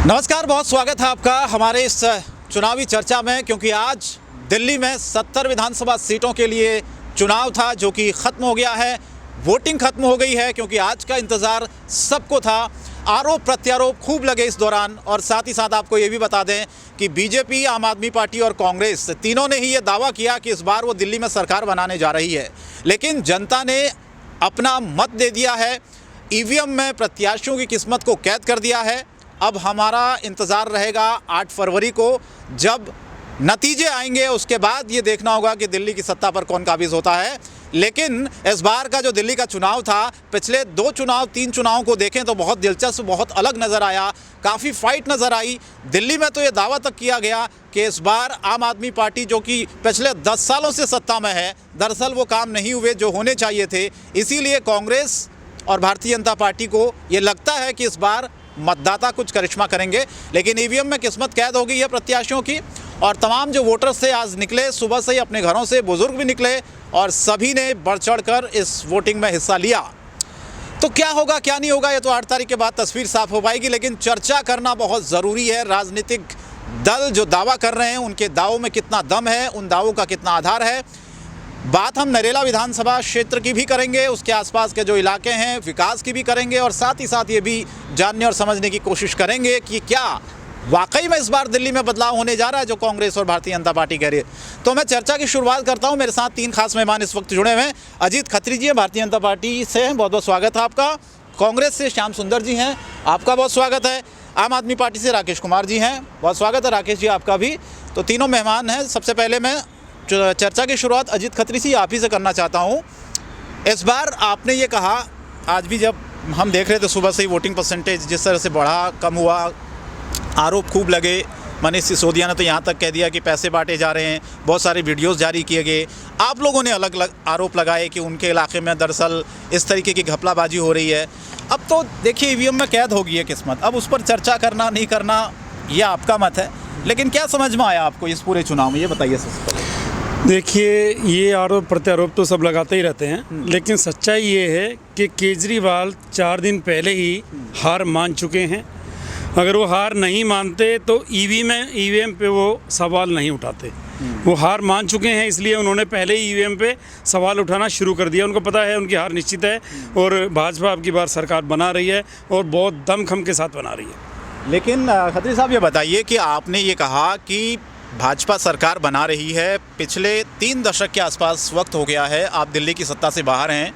नमस्कार, बहुत स्वागत है आपका हमारे इस चुनावी चर्चा में। क्योंकि आज दिल्ली में 70 विधानसभा सीटों के लिए चुनाव था जो कि ख़त्म हो गया है। वोटिंग ख़त्म हो गई है क्योंकि आज का इंतज़ार सबको था। आरोप प्रत्यारोप खूब लगे इस दौरान। और साथ ही साथ आपको ये भी बता दें कि बीजेपी, आम आदमी पार्टी और कांग्रेस तीनों ने ही ये दावा किया कि इस बार वो दिल्ली में सरकार बनाने जा रही है। लेकिन जनता ने अपना मत दे दिया है। ईवीएम में प्रत्याशियों की किस्मत को कैद कर दिया है। अब हमारा इंतज़ार रहेगा 8 फरवरी को, जब नतीजे आएंगे। उसके बाद ये देखना होगा कि दिल्ली की सत्ता पर कौन काबिज़ होता है। लेकिन इस बार का जो दिल्ली का चुनाव था, पिछले 3 चुनावों को देखें तो बहुत दिलचस्प, बहुत अलग नज़र आया। काफ़ी फाइट नज़र आई। दिल्ली में तो ये दावा तक किया गया कि इस बार आम आदमी पार्टी, जो कि पिछले 10 सालों से सत्ता में है, दरअसल वो काम नहीं हुए जो होने चाहिए थे। इसीलिए कांग्रेस और भारतीय जनता पार्टी को ये लगता है कि इस बार मतदाता कुछ करिश्मा करेंगे। लेकिन ईवीएम में किस्मत कैद हो गई है प्रत्याशियों की। और तमाम जो वोटर्स थे आज निकले, सुबह से ही अपने घरों से, बुजुर्ग भी निकले और सभी ने बढ़ चढ़ कर इस वोटिंग में हिस्सा लिया। तो क्या होगा क्या नहीं होगा, ये तो 8 तारीख के बाद तस्वीर साफ हो पाएगी। लेकिन चर्चा करना बहुत ज़रूरी है। राजनीतिक दल जो दावा कर रहे हैं, उनके दावों में कितना दम है, उन दावों का कितना आधार है। बात हम नरेला विधानसभा क्षेत्र की भी करेंगे, उसके आसपास के जो इलाके हैं विकास की भी करेंगे, और साथ ही साथ ये भी जानने और समझने की कोशिश करेंगे कि क्या वाकई में इस बार दिल्ली में बदलाव होने जा रहा है जो कांग्रेस और भारतीय जनता पार्टी कह रही है। तो मैं चर्चा की शुरुआत करता हूं। मेरे साथ 3 खास मेहमान इस वक्त जुड़े हुए हैं। अजीत खत्री जी हैं, भारतीय जनता पार्टी से हैं, बहुत बहुत स्वागत है आपका। कांग्रेस से श्याम सुंदर जी हैं, आपका बहुत स्वागत है। आम आदमी पार्टी से राकेश कुमार जी हैं, बहुत स्वागत है राकेश जी आपका भी। तो तीनों मेहमान हैं। सबसे पहले मैं चर्चा की शुरुआत अजीत खत्री से आप ही से करना चाहता हूं। इस बार आपने ये कहा, आज भी जब हम देख रहे थे सुबह से ही वोटिंग परसेंटेज जिस तरह से बढ़ा, कम हुआ, आरोप खूब लगे। मनीष सिसोदिया ने तो यहाँ तक कह दिया कि पैसे बांटे जा रहे हैं, बहुत सारे वीडियोस जारी किए गए। आप लोगों ने अलग अलग आरोप लगाए कि उनके इलाके में दरअसल इस तरीके की घपलाबाजी हो रही है। अब तो देखिए ईवीएम में कैद हो गई है किस्मत। अब उस पर चर्चा करना नहीं करना ये आपका मत है। लेकिन क्या समझ में आया आपको इस पूरे चुनाव में, ये बताइए सबसे पहले। देखिए, ये आरोप प्रत्यारोप तो सब लगाते ही रहते हैं, लेकिन सच्चाई ये है कि केजरीवाल 4 दिन पहले ही हार मान चुके हैं। अगर वो हार नहीं मानते तो ईवीएम पे वो सवाल नहीं उठाते। वो हार मान चुके हैं, इसलिए उन्होंने पहले ही ईवीएम पे सवाल उठाना शुरू कर दिया। उनको पता है उनकी हार निश्चित है और भाजपा अब की बार सरकार बना रही है और बहुत दमखम के साथ बना रही है। लेकिन खत्री साहब, ये बताइए कि आपने ये कहा कि भाजपा सरकार बना रही है। पिछले 3 दशक के आसपास वक्त हो गया है, आप दिल्ली की सत्ता से बाहर हैं।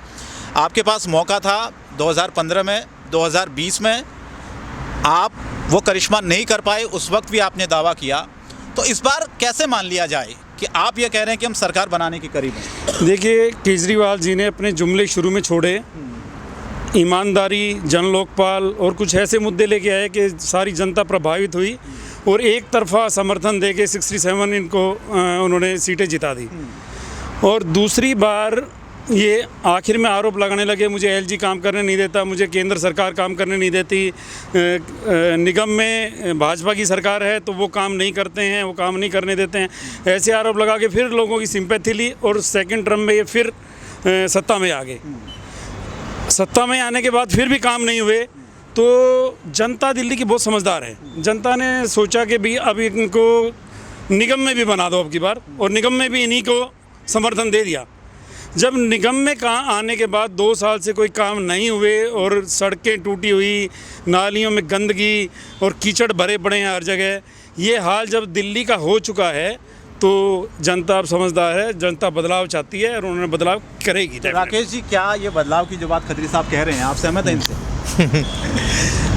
आपके पास मौका था 2015 में, 2020 में आप वो करिश्मा नहीं कर पाए। उस वक्त भी आपने दावा किया। तो इस बार कैसे मान लिया जाए कि आप ये कह रहे हैं कि हम सरकार बनाने के करीब हैं? देखिए, केजरीवाल जी ने अपने जुमले शुरू में छोड़े, ईमानदारी, जन लोकपाल और कुछ ऐसे मुद्दे लेके आए कि सारी जनता प्रभावित हुई और एक तरफा समर्थन देके 67 इनको उन्होंने सीटें जिता दी। और दूसरी बार ये आखिर में आरोप लगाने लगे, मुझे एलजी काम करने नहीं देता, मुझे केंद्र सरकार काम करने नहीं देती, निगम में भाजपा की सरकार है तो वो काम नहीं करते हैं, वो काम नहीं करने देते हैं। ऐसे आरोप लगा के फिर लोगों की सिंपैथी ली और सेकंड टर्म में ये फिर सत्ता में आ गए। सत्ता में आने के बाद फिर भी काम नहीं हुए तो जनता दिल्ली की बहुत समझदार है। जनता ने सोचा कि भाई अब इनको निगम में भी बना दो अब की बार, और निगम में भी इन्हीं को समर्थन दे दिया। जब निगम में आने के बाद 2 साल से कोई काम नहीं हुए और सड़कें टूटी हुई, नालियों में गंदगी और कीचड़ भरे पड़े हैं हर जगह, ये हाल जब दिल्ली का हो चुका है तो जनता अब समझदार है, जनता बदलाव चाहती है और उन्होंने बदलाव करेगी। तो राकेश जी, क्या ये बदलाव की जो बात खत्री साहब कह रहे हैं, आप सहमत हैं इनसे?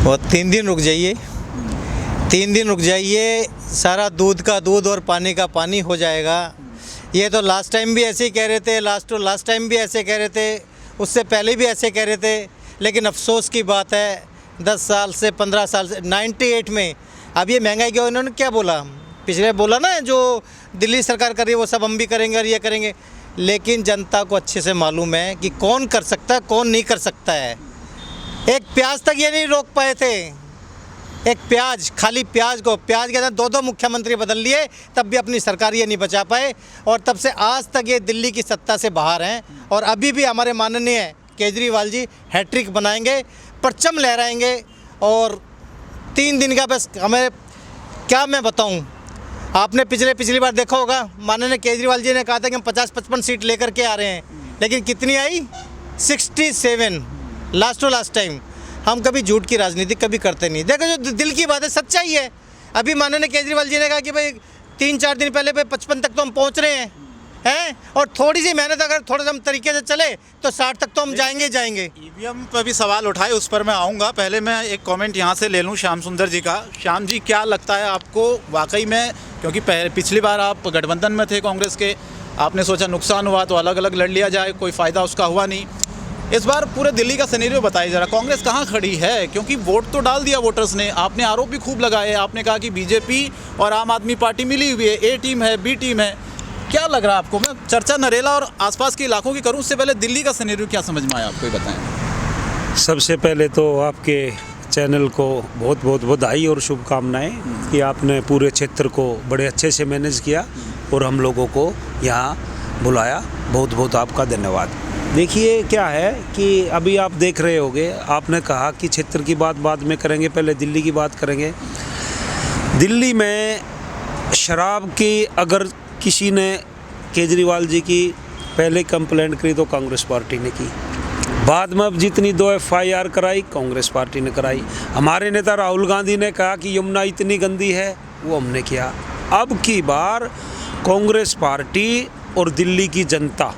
वो 3 दिन रुक जाइए, 3 दिन रुक जाइए, सारा दूध का दूध और पानी का पानी हो जाएगा। ये तो लास्ट टाइम भी ऐसे ही कह रहे थे, लास्ट टाइम भी ऐसे कह रहे थे, उससे पहले भी ऐसे कह रहे थे। लेकिन अफसोस की बात है, 10 साल से 15 साल से 98 में अब ये महंगाई की इन्होंने क्या बोला, पिछले बोला ना, जो दिल्ली सरकार कर रही है वो सब हम भी करेंगे और ये करेंगे। लेकिन जनता को अच्छे से मालूम है कि कौन कर सकता है, कौन नहीं कर सकता है। एक प्याज तक ये नहीं रोक पाए थे, एक प्याज, खाली प्याज के अंदर 2 मुख्यमंत्री बदल लिए, तब भी अपनी सरकार ये नहीं बचा पाए। और तब से आज तक ये दिल्ली की सत्ता से बाहर हैं। और अभी भी हमारे माननीय केजरीवाल जी हैट्रिक बनाएंगे, परचम लहराएंगे और 3 दिन का बस हमें क्या मैं बताऊं। आपने पिछली बार देखा होगा, माननीय केजरीवाल जी ने कहा था कि हम 50-55 सीट लेकर के आ रहे हैं, लेकिन कितनी आई? 67 लास्ट टू लास्ट टाइम। हम कभी झूठ की राजनीति कभी करते नहीं। देखो जो दिल की बात है, सच्चाई है। अभी माननीय केजरीवाल जी ने कहा कि भाई 3-4 दिन पहले भाई 55 तक तो हम पहुंच रहे हैं और थोड़ी सी मेहनत अगर थोड़ा सा हम तरीके से चले तो 60 तक तो हम जाएंगे। ईवीएम पर भी सवाल उठाए, उस पर मैं आऊँगा। पहले मैं एक कमेंट यहाँ से ले लूँ श्याम सुंदर जी का। श्याम जी, क्या लगता है आपको वाकई में, क्योंकि पिछली बार आप गठबंधन में थे कांग्रेस के, आपने सोचा नुकसान हुआ तो अलग अलग लड़ लिया जाए, कोई फ़ायदा उसका हुआ नहीं। इस बार पूरे दिल्ली का सिनेरियो बताइए ज़रा, कांग्रेस कहाँ खड़ी है? क्योंकि वोट तो डाल दिया वोटर्स ने, आपने आरोप भी खूब लगाए, आपने कहा कि बीजेपी और आम आदमी पार्टी मिली हुई है, ए टीम है, बी टीम है। क्या लग रहा है आपको? मैं चर्चा नरेला और आसपास के इलाकों की करूं, उससे पहले दिल्ली का सिनेरियो क्या समझ में आया आपको, ये बताएं। सबसे पहले तो आपके चैनल को बहुत बहुत बधाई और शुभकामनाएं कि आपने पूरे क्षेत्र को बड़े अच्छे से मैनेज किया और हम लोगों को यहाँ बुलाया। बहुत बहुत आपका धन्यवाद। देखिए क्या है कि अभी आप देख रहे होंगे, आपने कहा कि क्षेत्र की बात बाद में करेंगे, पहले दिल्ली की बात करेंगे। दिल्ली में शराब की अगर किसी ने केजरीवाल जी की पहले कंप्लेंट करी तो कांग्रेस पार्टी ने की, बाद में अब जितनी 2 FIR कराई कांग्रेस पार्टी ने कराई। हमारे नेता राहुल गांधी ने कहा कि यमुना इतनी गंदी है, वो हमने किया। अब की बार कांग्रेस पार्टी और दिल्ली की जनता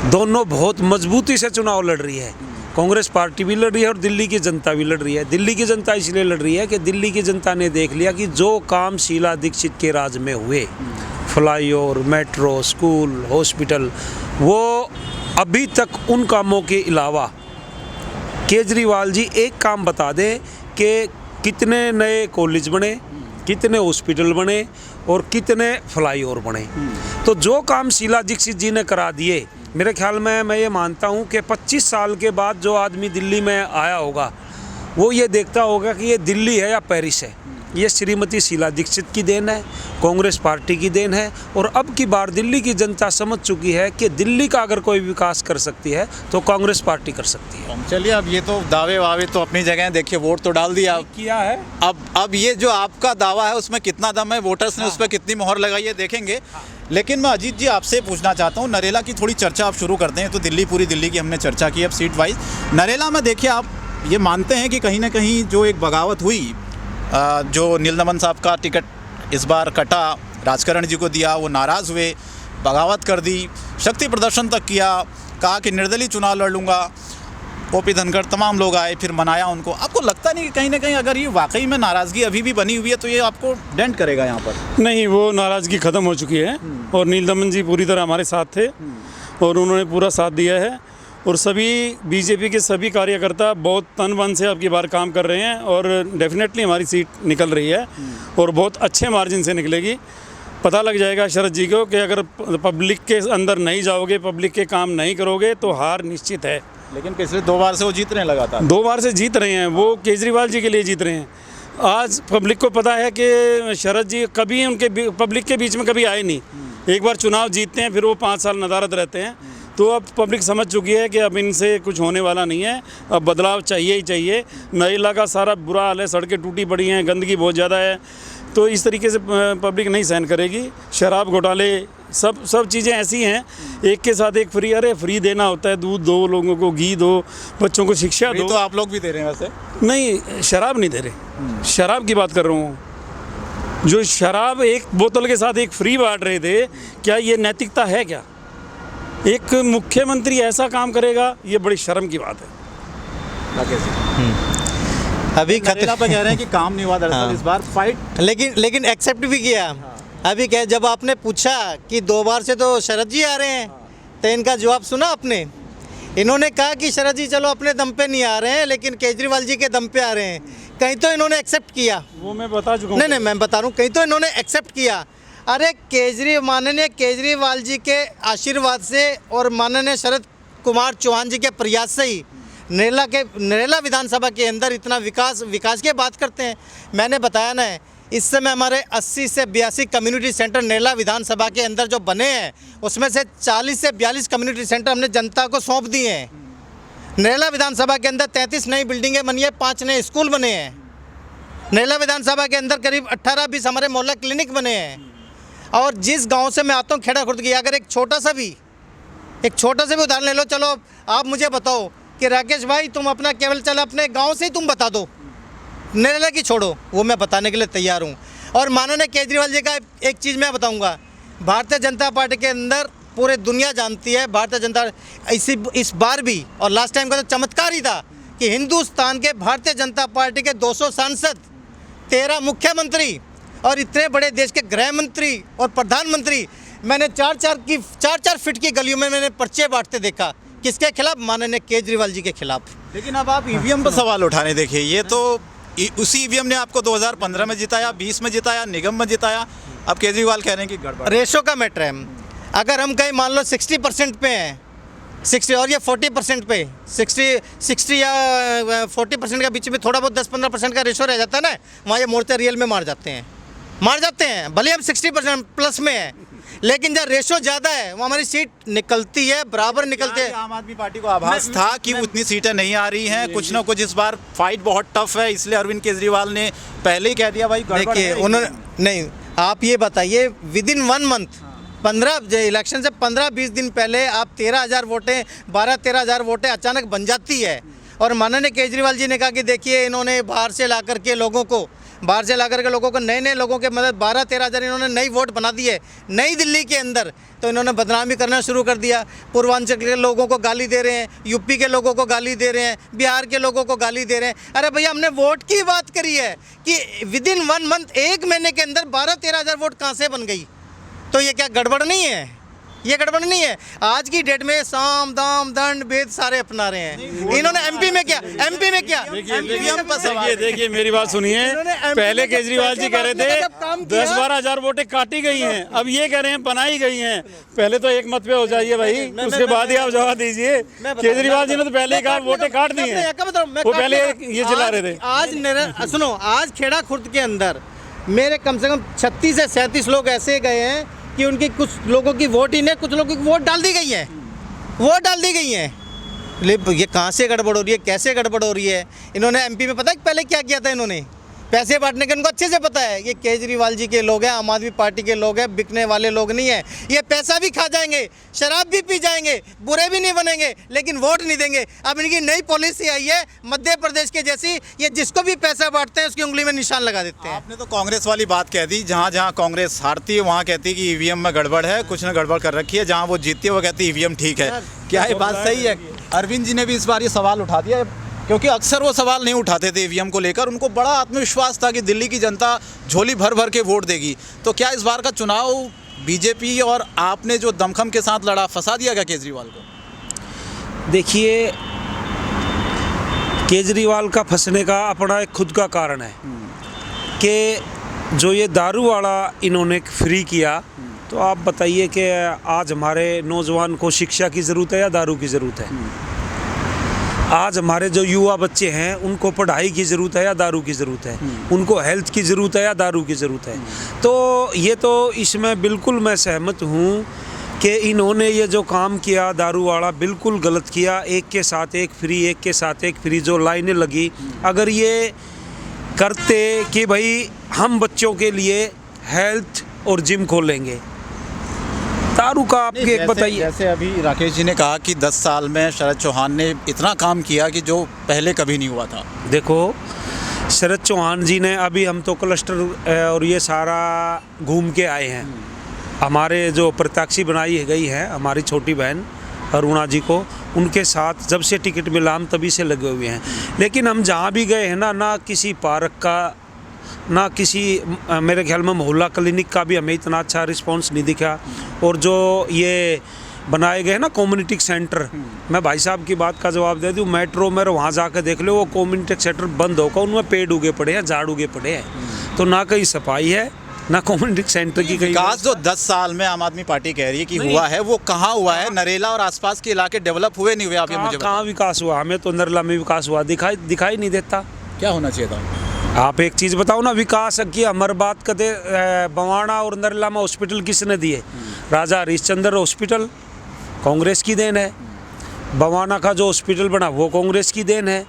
दोनों बहुत मजबूती से चुनाव लड़ रही है। कांग्रेस पार्टी भी लड़ रही है और दिल्ली की जनता भी लड़ रही है। दिल्ली की जनता इसलिए लड़ रही है कि दिल्ली की जनता ने देख लिया कि जो काम शीला दीक्षित के राज में हुए, फ्लाईओवर, मेट्रो, स्कूल, हॉस्पिटल, वो अभी तक उन कामों के अलावा केजरीवाल जी एक काम बता दें कि कितने नए कॉलेज बने, कितने हॉस्पिटल बने और कितने फ्लाईओवर बने। तो जो काम शीला दीक्षित जी ने करा दिए, मेरे ख्याल में मैं ये मानता हूँ कि 25 साल के बाद जो आदमी दिल्ली में आया होगा वो ये देखता होगा कि ये दिल्ली है या पेरिस है। ये श्रीमती शीला दीक्षित की देन है, कांग्रेस पार्टी की देन है। और अब की बार दिल्ली की जनता समझ चुकी है कि दिल्ली का अगर कोई विकास कर सकती है तो कांग्रेस पार्टी कर सकती है। चलिए, अब ये तो दावे वावे तो अपनी जगह हैं, देखिए वोट तो डाल दिया किया है। अब ये जो आपका दावा है उसमें कितना दम है, वोटर्स ने उस पर कितनी मोहर लगाई है, देखेंगे। लेकिन मैं अजीत जी आपसे पूछना चाहता हूँ, नरेला की थोड़ी चर्चा आप शुरू करते हैं। तो पूरी दिल्ली की हमने चर्चा की अब सीट वाइज। नरेला में देखिए, आप ये मानते हैं कि कहीं ना कहीं जो एक बगावत हुई, जो नीलदमन साहब का टिकट इस बार कटा, राजकरण जी को दिया, वो नाराज़ हुए, बगावत कर दी, शक्ति प्रदर्शन तक किया, कहा कि निर्दलीय चुनाव लड़ लूँगा। ओपी धनखड़ तमाम लोग आए, फिर मनाया उनको। आपको लगता नहीं कि कहीं ना कहीं अगर ये वाकई में नाराज़गी अभी भी बनी हुई है तो ये आपको डेंट करेगा यहाँ पर? नहीं, वो नाराज़गी ख़त्म हो चुकी है और नीलदमन जी पूरी तरह हमारे साथ थे और उन्होंने पूरा साथ दिया है। और सभी बीजेपी के सभी कार्यकर्ता बहुत तन मन से अब की बार काम कर रहे हैं और डेफिनेटली हमारी सीट निकल रही है और बहुत अच्छे मार्जिन से निकलेगी। पता लग जाएगा शरद जी को कि अगर पब्लिक के अंदर नहीं जाओगे, पब्लिक के काम नहीं करोगे तो हार निश्चित है। लेकिन पिछले 2 बार से वो जीत रहे हैं लगातार। 2 बार से जीत रहे हैं, वो केजरीवाल जी के लिए जीत रहे हैं। आज पब्लिक को पता है कि शरद जी कभी उनके पब्लिक के बीच में कभी आए नहीं। एक बार चुनाव जीतते हैं, फिर वो 5 साल नदारद रहते हैं। तो अब पब्लिक समझ चुकी है कि अब इनसे कुछ होने वाला नहीं है, अब बदलाव चाहिए ही चाहिए। नरेला का सारा बुरा हाल है, सड़कें टूटी पड़ी हैं, गंदगी बहुत ज़्यादा है। तो इस तरीके से पब्लिक नहीं सहन करेगी। शराब घोटाले, सब चीज़ें ऐसी हैं, एक के साथ एक फ्री। अरे फ्री देना होता है, दूध दो लोगों को, घी दो, बच्चों को शिक्षा दो। तो आप लोग भी दे रहे हैं वैसे? नहीं, शराब नहीं दे रहे, शराब की बात कर रहा हूँ। जो शराब एक बोतल के साथ एक फ्री बांट रहे थे, क्या ये नैतिकता है? क्या एक मुख्यमंत्री ऐसा काम करेगा? ये बड़ी शर्म की बात है। अभी नरेला पे कह रहे हैं कि काम नहीं हुआ दरअसल इस बार फाइट, लेकिन एक्सेप्ट भी किया। अभी क्या, जब आपने पूछा कि 2 बार से तो शरद जी आ रहे हैं, तो इनका जवाब सुना आपने? इन्होंने कहा कि शरद जी चलो अपने दम पे नहीं आ रहे हैं, लेकिन केजरीवाल जी के दम पे आ रहे हैं। कहीं तो इन्होंने एक्सेप्ट किया। वो मैं बता चुका हूँ। नहीं, मैं बता रहा हूँ, कहीं तो इन्होंने एक्सेप्ट किया। अरे माननीय केजरीवाल जी के आशीर्वाद से और माननीय शरद कुमार चौहान जी के प्रयास से ही नरेला विधानसभा के अंदर इतना विकास की बात करते हैं। मैंने बताया ना, इस समय हमारे 80 से 82 कम्युनिटी सेंटर नरेला विधानसभा के अंदर जो बने हैं, उसमें से 40 से 42 कम्युनिटी सेंटर हमने जनता को सौंप दिए हैं। नरेला विधानसभा के अंदर 33 नई बिल्डिंगें बनी है, 5 नए स्कूल बने हैं। नरेला विधानसभा के अंदर करीब 18-20 हमारे मोहल्ला क्लिनिक बने हैं। और जिस गांव से मैं आता हूँ खेड़ा खुर्द की, अगर एक छोटा सा भी उदाहरण ले लो, चलो आप मुझे बताओ कि राकेश भाई तुम अपना केवल चल अपने गांव से ही तुम बता दो, नरेला की छोड़ो, वो मैं बताने के लिए तैयार हूँ। और माननीय केजरीवाल जी का एक चीज़ मैं बताऊँगा, भारतीय जनता पार्टी के अंदर पूरे दुनिया जानती है, भारतीय जनता इस बार भी और लास्ट टाइम का तो चमत्कार ही था कि हिंदुस्तान के भारतीय जनता पार्टी के 200 सांसद, 13 मुख्यमंत्री और इतने बड़े देश के गृह मंत्री और प्रधानमंत्री, मैंने 4-4 फीट की गलियों में मैंने पर्चे बांटते देखा। किसके खिलाफ? माननीय केजरीवाल जी के खिलाफ। लेकिन अब आप ईवीएम पर सवाल उठाने देखिए, ये तो उसी ईवीएम ने आपको 2015 में जिताया, 20 में जिताया, निगम में जिताया, अब केजरीवाल कह रहे हैं कि गड़बड़। रेशो का मैटर है। अगर हम कहीं मान लो 60% पे हैं, 60 और ये 40% पे, 60 या 40% के बीच में थोड़ा बहुत 10-15% का रेशो रह जाता है ना, वहाँ ये मोर्चा रियल में मार जाते हैं। भले हम 60% प्लस में हैं, लेकिन जब रेशो ज़्यादा है वो हमारी सीट निकलती है, बराबर निकलते हैं। आम आदमी पार्टी को आभास था कि उतनी सीटें नहीं आ रही हैं, कुछ ना कुछ इस बार फाइट बहुत टफ है, इसलिए अरविंद केजरीवाल ने पहले ही कह दिया भाई गड़बड़ है। देखिए उन्होंने नहीं, आप ये बताइए विदिन 1 मंथ 15 इलेक्शन से 15-20 दिन पहले आप 13,000 वोटें 12-13,000 वोटें अचानक बन जाती है। और माननीय केजरीवाल जी ने कहा कि देखिए इन्होंने बाहर से ला करके लोगों को नए लोगों के मतलब 12-13,000 इन्होंने नई वोट बना दी है नई दिल्ली के अंदर, तो इन्होंने बदनामी करना शुरू कर दिया। पूर्वांचल के लोगों को गाली दे रहे हैं, यूपी के लोगों को गाली दे रहे हैं, बिहार के लोगों को गाली दे रहे हैं। अरे भैया हमने वोट की बात करी है कि विदिन 1 मंथ 1 महीने के अंदर 12-13,000 वोट कहाँ से बन गई, तो ये क्या गड़बड़ नहीं है? ये गड़बड़ नहीं है। आज की डेट में साम दाम दंड भेद सारे अपना रहे हैं। इन्होंने एमपी में क्या देखिए मेरी बात सुनिए, पहले केजरीवाल जी कह रहे थे 10-12 हज़ार वोटें काटी गई हैं, अब ये कह रहे हैं बनाई गई हैं। पहले तो एक मत पे हो जाइए भाई, उसके बाद ही आप जवाब दीजिए। केजरीवाल जी ने तो पहले ही कहा वोटें काट दी हैं, वो पहले ये चला रहे थे। आज सुनो, आज खेड़ा खुर्द के अंदर मेरे कम से कम 36 से 37 लोग ऐसे गए हैं कि उनकी कुछ लोगों की वोट ही नहीं, कुछ लोगों की वोट डाल दी गई है। ये कहाँ से गड़बड़ हो रही है, कैसे गड़बड़ हो रही है? इन्होंने एमपी में पता है पहले क्या किया था? इन्होंने पैसे बांटने के, उनको अच्छे से पता है ये केजरीवाल जी के लोग हैं, आम आदमी पार्टी के लोग हैं, बिकने वाले लोग नहीं हैं। ये पैसा भी खा जाएंगे, शराब भी पी जाएंगे, बुरे भी नहीं बनेंगे, लेकिन वोट नहीं देंगे। अब इनकी नई पॉलिसी आई है मध्य प्रदेश के जैसी, ये जिसको भी पैसा बांटते हैं उसकी उंगली में निशान लगा देते हैं। आपने तो कांग्रेस वाली बात कह दी, जहाँ कांग्रेस हारती है वहाँ कहती है कि ईवीएम में गड़बड़ है, कुछ ने गड़बड़ कर रखी है। जहाँ वो जीतती है वो कहती है ईवीएम ठीक है। क्या ये बात सही है? अरविंद जी ने भी इस बार ये सवाल उठा दिया, क्योंकि अक्सर वो सवाल नहीं उठाते थे ईवीएम को लेकर। उनको बड़ा आत्मविश्वास था कि दिल्ली की जनता झोली भर भर के वोट देगी। तो क्या इस बार का चुनाव बीजेपी और आपने जो दमखम के साथ लड़ा, फंसा दिया क्या केजरीवाल को? देखिए, केजरीवाल का फंसने का अपना एक खुद का कारण है कि जो ये दारू वाला इन्होंने फ्री किया, तो आप बताइए कि आज हमारे नौजवान को शिक्षा की ज़रूरत है या दारू की ज़रूरत है? आज हमारे जो युवा बच्चे हैं उनको पढ़ाई की ज़रूरत है या दारू की ज़रूरत है? उनको हेल्थ की ज़रूरत है या दारू की ज़रूरत है? तो ये तो इसमें बिल्कुल मैं सहमत हूँ कि इन्होंने ये जो काम किया दारू वाला बिल्कुल गलत किया। एक के साथ एक फ्री, एक के साथ एक फ्री, जो लाइनें लगी, अगर ये करते कि भाई हम बच्चों के लिए हेल्थ और जिम खोलेंगे, दारू का आप एक बताइए। जैसे अभी राकेश जी ने कहा कि 10 साल में शरद चौहान ने इतना काम किया कि जो पहले कभी नहीं हुआ था। देखो, शरद चौहान जी ने, अभी हम तो क्लस्टर और ये सारा घूम के आए हैं। हमारे जो प्रत्याशी बनाई गई है हमारी छोटी बहन अरुणा जी को, उनके साथ जब से टिकट मिला हम तभी से लगे हुए हैं। लेकिन हम जहाँ भी गए हैं ना किसी पार्क का, ना किसी मेरे ख्याल में मोहल्ला क्लिनिक का भी हमें इतना अच्छा रिस्पांस नहीं दिखा। और जो ये बनाए गए हैं ना कम्युनिटी सेंटर, मैं भाई साहब की बात का जवाब दे दूं, मेट्रो में वहाँ जाकर देख लो, वो कम्युनिटी सेंटर बंद होकर उनमें पेड़ उगे पड़े हैं, झाड़ उगे पड़े हैं। तो ना कहीं सफाई है ना कम्युनिटी सेंटर की कहीं विकास। जो 10 साल में आम आदमी पार्टी कह रही है कि हुआ है, वो कहाँ हुआ है? नरेला और आसपास के इलाके डेवलप हुए नहीं हुए? आप ये मुझे कहाँ विकास हुआ? हमें तो नरेला में विकास हुआ दिखाई नहीं देता। क्या होना चाहिए था? आप एक चीज़ बताओ ना, विकास की हमारी बात करते, बवाना और नरेला में हॉस्पिटल किसने दिए? राजा हरिश्चंद्र हॉस्पिटल कांग्रेस की देन है। बवाना का जो हॉस्पिटल बना वो कांग्रेस की देन है।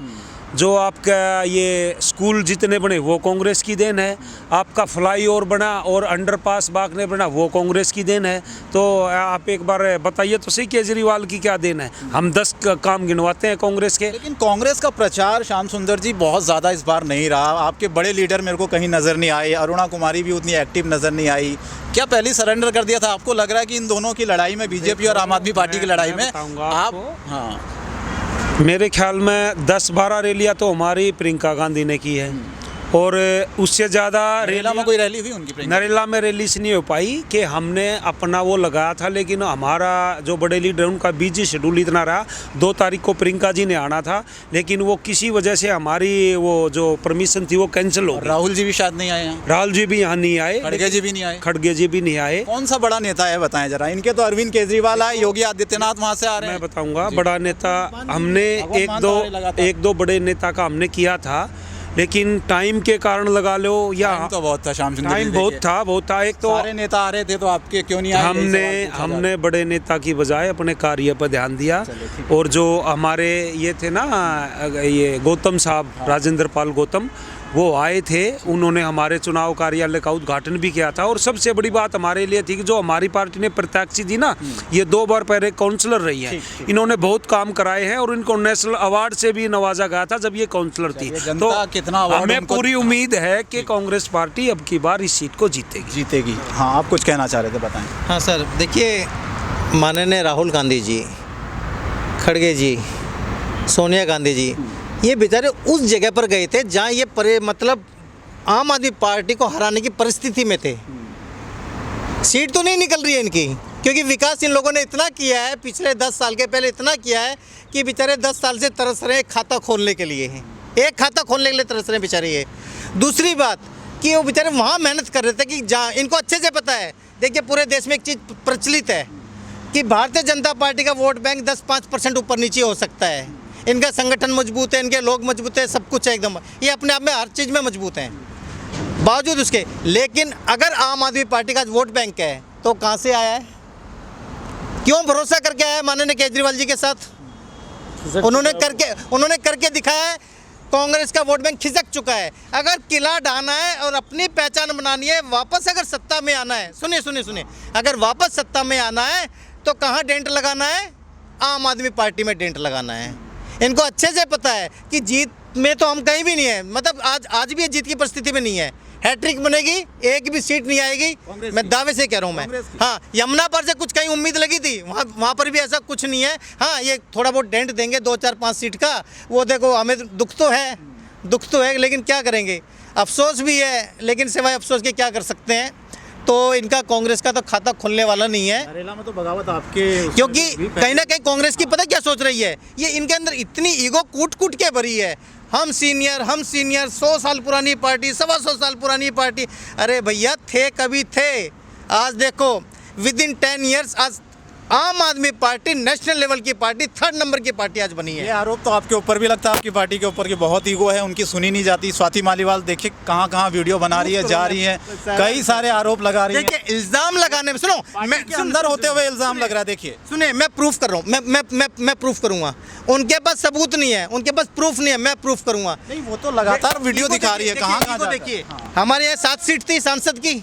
जो आपका ये स्कूल जितने बने वो कांग्रेस की देन है, आपका फ्लाईओवर बना और अंडरपास बागने बना वो कांग्रेस की देन है। तो आप एक बार बताइए तो सही केजरीवाल की क्या देन है? हम 10 काम गिनवाते हैं कांग्रेस के। लेकिन कांग्रेस का प्रचार श्याम सुंदर जी बहुत ज़्यादा इस बार नहीं रहा। आपके बड़े लीडर मेरे को कहीं नज़र नहीं आए, अरुणा कुमारी भी उतनी एक्टिव नज़र नहीं आई। क्या पहले ही सरेंडर कर दिया था? आपको लग रहा है कि इन दोनों की लड़ाई में, बीजेपी और आम आदमी पार्टी की लड़ाई में आप, हाँ, मेरे ख्याल में 10-12 रैलियाँ तो हमारी प्रियंका गांधी ने की है और उससे ज़्यादा नरेला में कोई रैली हुई उनकी? प्रियंका? नरेला में रैली से नहीं हो पाई कि हमने अपना वो लगाया था, लेकिन हमारा जो बड़े लीडर उनका बिजी शेड्यूल इतना रहा। 2 तारीख को प्रियंका जी ने आना था, लेकिन वो किसी वजह से हमारी वो जो परमिशन थी वो कैंसिल हो गई। राहुल जी भी शायद नहीं आए यहाँ? राहुल जी भी यहाँ नहीं आए, खड़गे जी भी नहीं आए? खड़गे जी भी नहीं आए। कौन सा बड़ा नेता है बताएं जरा? इनके तो अरविंद केजरीवाल आए, योगी आदित्यनाथ वहाँ से आ रहे मैं हैं। बताऊंगा बड़ा नेता हमने एक दो बड़े नेता का हमने किया था, लेकिन टाइम के कारण लगा लो या टाइम तो बहुत था श्याम सुंदर जी, टाइम देखिए। बहुत था। एक तो सारे नेता आ रहे थे तो आपके क्यों नहीं आए? यही सवाल पूछा जा हमने बड़े नेता की बजाय अपने कार्य पर ध्यान दिया। और जो हमारे ये थे ना, ये गौतम साहब, राजेंद्र पाल गौतम, वो आए थे, उन्होंने हमारे चुनाव कार्यालय का उद्घाटन भी किया था। और सबसे बड़ी बात हमारे लिए थी कि जो हमारी पार्टी ने प्रत्याशी दी ना, ये 2 बार पहले काउंसलर रही है, इन्होंने बहुत काम कराए हैं और इनको नेशनल अवार्ड से भी नवाजा गया था जब ये काउंसलर थी। तो कितना अवार्ड हमें उनको- पूरी उम्मीद है कि कांग्रेस पार्टी अब की बार इस सीट को जीतेगी। हाँ, आप कुछ कहना चाह रहे थे, बताएं। हाँ सर, देखिए, माननीय राहुल गांधी जी, खड़गे जी, सोनिया गांधी जी, ये बेचारे उस जगह पर गए थे जहाँ ये मतलब आम आदमी पार्टी को हराने की परिस्थिति में थे। सीट तो नहीं निकल रही है इनकी, क्योंकि विकास इन लोगों ने इतना किया है, पिछले 10 साल के पहले इतना किया है कि बेचारे 10 साल से तरस रहे हैं खाता खोलने के लिए हैं। एक खाता खोलने के लिए तरस रहे हैं बेचारे ये। दूसरी बात कि वो बेचारे वहाँ मेहनत कर रहे थे कि जहाँ इनको अच्छे से पता है। देखिए, पूरे देश में एक चीज़ प्रचलित है कि भारतीय जनता पार्टी का वोट बैंक 10-5% ऊपर नीचे हो सकता है। इनका संगठन मजबूत है, इनके लोग मजबूत है, सब कुछ है एकदम, ये अपने आप में हर चीज़ में मजबूत हैं बावजूद उसके। लेकिन अगर आम आदमी पार्टी का वोट बैंक है तो कहाँ से आया है? क्यों भरोसा करके आया है माननीय केजरीवाल जी के साथ? उन्होंने करके दिखाया है। कांग्रेस का वोट बैंक खिसक चुका है। अगर किला ढाना है और अपनी पहचान बनानी है, वापस अगर सत्ता में आना है, सुनिए, अगर वापस सत्ता में आना है तो कहाँ डेंट लगाना है? आम आदमी पार्टी में डेंट लगाना है। इनको अच्छे से पता है कि जीत में तो हम कहीं भी नहीं है, मतलब आज भी ये जीत की परिस्थिति में नहीं है। हैट्रिक बनेगी, एक भी सीट नहीं आएगी, मैं दावे से कह रहा हूँ मैं। हाँ, यमुना पर से कुछ कहीं उम्मीद लगी थी, वहाँ पर भी ऐसा कुछ नहीं है। हाँ, ये थोड़ा बहुत डेंट देंगे 2-4-5 सीट का, वो देखो, हमें दुख तो है, लेकिन क्या करेंगे? अफसोस भी है, लेकिन सिवाय अफसोस के क्या कर सकते हैं? तो इनका कांग्रेस का तो खाता खुलने वाला नहीं है। नरेला में तो बगावत आपके, क्योंकि कहीं ना कहीं कांग्रेस की पता क्या सोच रही है, ये इनके अंदर इतनी ईगो कूट के भरी है। हम सीनियर 100 साल पुरानी पार्टी, 125 साल पुरानी पार्टी। अरे भैया, थे कभी थे, आज देखो विदिन 10 ईयर्स आज आम आदमी पार्टी नेशनल लेवल की पार्टी, 3rd नंबर की पार्टी आज बनी है। ये आरोप तो आपके ऊपर भी लगता है, आपकी पार्टी के ऊपर, कि बहुत ईगो है, उनकी सुनी नहीं जाती। स्वाति मालीवाल देखिए कहाँ वीडियो बना रही है, जा रही है, कई सारे आरोप लगा रही है। देखिए, इल्जाम लगाने में, सुनो, मैं के अंदर होते हुए इल्जाम लग रहा है। देखिए, सुनिए, मैं प्रूफ कर रहा हूँ, मैं प्रूफ करूंगा। उनके पास सबूत नहीं है, उनके पास प्रूफ नहीं है, मैं प्रूफ करूंगा। नहीं, वो तो लगातार वीडियो दिखा रही है, कहाँ देखिए, हमारे यहाँ 7 सीट थी सांसद की,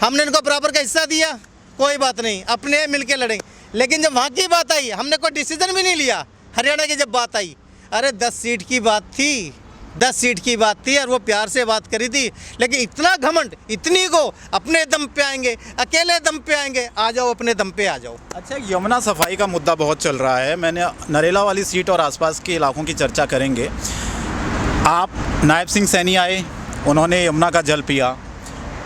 हमने इनको बराबर का हिस्सा दिया, कोई बात नहीं, अपने मिलके लड़ेंगे। लेकिन जब वहाँ की बात आई, हमने कोई डिसीजन भी नहीं लिया। हरियाणा की जब बात आई, अरे 10 सीट की बात थी, 10 सीट की बात थी और वो प्यार से बात करी थी। लेकिन इतना घमंड, इतनी को अपने दम पे आएंगे, अकेले दम पे आएंगे, आ जाओ, अपने दम पे आ जाओ। अच्छा, यमुना सफाई का मुद्दा बहुत चल रहा है। मैंने नरेला वाली सीट और आसपास के इलाकों की चर्चा करेंगे। आप नायब सिंह सैनी आए, उन्होंने यमुना का जल पिया,